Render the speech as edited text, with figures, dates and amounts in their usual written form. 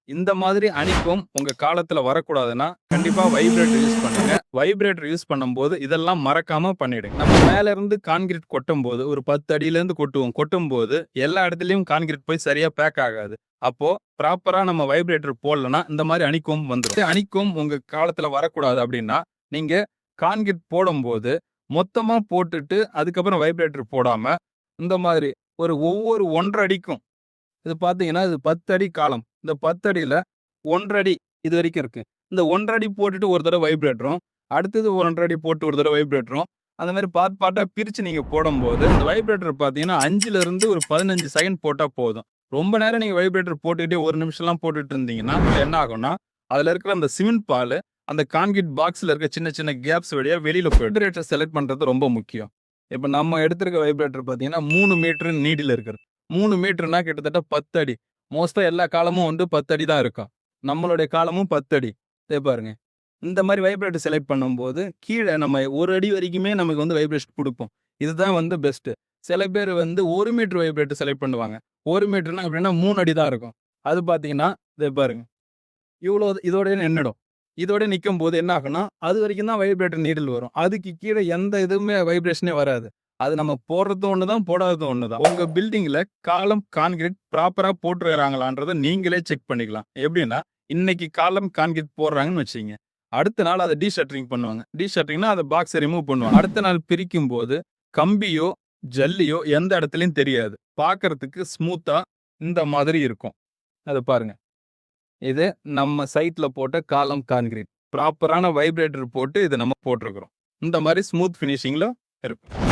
இந்த மாதிரி அணிக்கும் உங்க காலத்துல வரக்கூடாதுன்னா, கண்டிப்பா வைப்ரேட்டர் யூஸ் பண்ணுங்க. வைப்ரேட்டர் யூஸ் பண்ணும்போது இதெல்லாம் மறக்காம பண்ணிடுங்க. நம்ம மேல இருந்து கான்கிரீட் கொட்டும்போது, ஒரு 10 அடியிலேருந்து கொட்டுவோம். கொட்டும்போது எல்லா இடத்துலயும் கான்கிரீட் போய் சரியா பேக் ஆகாது. அப்போ ப்ராப்பரா நம்ம வைப்ரேட்டர் போடலன்னா, இந்த மாரி அணிக்கும் வந்துரும். அணிக்கும் உங்க காலத்துல வரக்கூடாது அப்படின்னா, நீங்க கான்கிரீட் போடும்போது மொத்தமா போட்டுட்டு, அதுக்கப்புறம் வைப்ரேட்டர் போடாம, இந்த மாதிரி ஒவ்வொரு 1 1/2 அடிக்கும். இது பார்த்தீங்கன்னா, இது 10 அடி காலம். இந்த 10 அடியில 1 1/2 அடி இதுவரைக்கும் இருக்கு. இந்த 1 1/2 அடி போட்டுட்டு ஒரு தடவ வைப்ரேட்டரும், அடுத்தது 1 1/2 அடி போட்டு ஒரு தடவ வைப்ரேட்டரும், அந்த மாரி பார்ட்டா பிரிச்சு நீங்க போடும்போது, இந்த வைப்ரேட்டர் பார்த்தீங்கன்னா 5லிருந்து ஒரு 15 செகண்ட் போட்டா போதும். ரொம்ப நேரம் நீங்க வைப்ரேட்டர் போட்டுக்கிட்டே 1 நிமிஷம்லாம் போட்டுட்டு இருந்தீங்கன்னா, என்ன ஆகும்னா, அதுல இருக்கிற அந்த சிமெண்ட் பாலு, அந்த கான்கிரீட் பாக்ஸ்ல இருக்க சின்ன சின்ன கேப்ஸ் வழியா வெளியில போயிடும். வைப்ரேட்டர் செலக்ட் பண்றது ரொம்ப முக்கியம். இப்ப நம்ம எடுத்திருக்க வைப்ரேட்டர் பார்த்தீங்கன்னா, 3 மீட்டர் நீடில் இருக்கிறது. 3 மீட்டர்னா கிட்டத்தட்ட 10 அடி. மோஸ்ட்டா எல்லா காலமும் 10 அடி தான் இருக்கும். நம்மளுடைய காலமும் 10 அடி. இதோ பாருங்க. இந்த மாரி வைப்ரேட்டர் செலக்ட் பண்ணும்போது, கீழ நம்ம 1 அடி வரைக்குமே நமக்கு வைப்ரேஷன் குடுக்கும். இதுதான் பெஸ்ட்டு. சில பேர் 1 மீட்டர் வைப்ரேட்டர் செலக்ட் பண்ணுவாங்க. 1 மீட்டர்னா எப்படின்னா 3 அடி தான் இருக்கும். அது பார்த்தீங்கன்னா, இதோ பாருங்க. இதோடயே நின்னுடும். இதோட நிக்கும்போது என்ன ஆகும்னா, அது வரைக்கும் தான் வைப்ரேட்டர் நீடில் வரும். அதுக்கு கீழ எந்த இதுவுமே வைப்ரேஷனே வராது. அது நம்ம போடுறதும் ஒண்ணு தான், போடாததும் ஒண்ணு தான். உங்க பில்டிங்ல காலம் கான்கிரீட் ப்ராப்பரா போட்டுருக்காங்களான்றத நீங்களே செக் பண்ணிக்கலாம். எப்படின்னா, இன்னைக்கு காலம் கான்கிரீட் போடுறாங்கன்னு வச்சுக்கங்க. அடுத்த நாள் அத டீஷட்டரிங் பண்ணுவாங்க. டீஷட்டரிங்னா அந்த பாக்ஸ ரிமூவ் பண்ணுவாங்க. அடுத்த நாள் பிரிக்கும்போது கம்பியோ, ஜல்லியோ எந்த இடத்துலயும் தெரியாது. பார்க்கறதுக்கு ஸ்மூத்தா இந்த மாதிரி இருக்கும். அத பாருங்க. இது நம்ம சைட்ல போட்ட காலம் கான்கிரீட். ப்ராப்பரான வைப்ரேட்டர் போட்டு இத நம்ம போட்டுருக்கிறோம். இந்த மாரி ஸ்மூத் ஃபினிஷிங்ல இருக்கும்.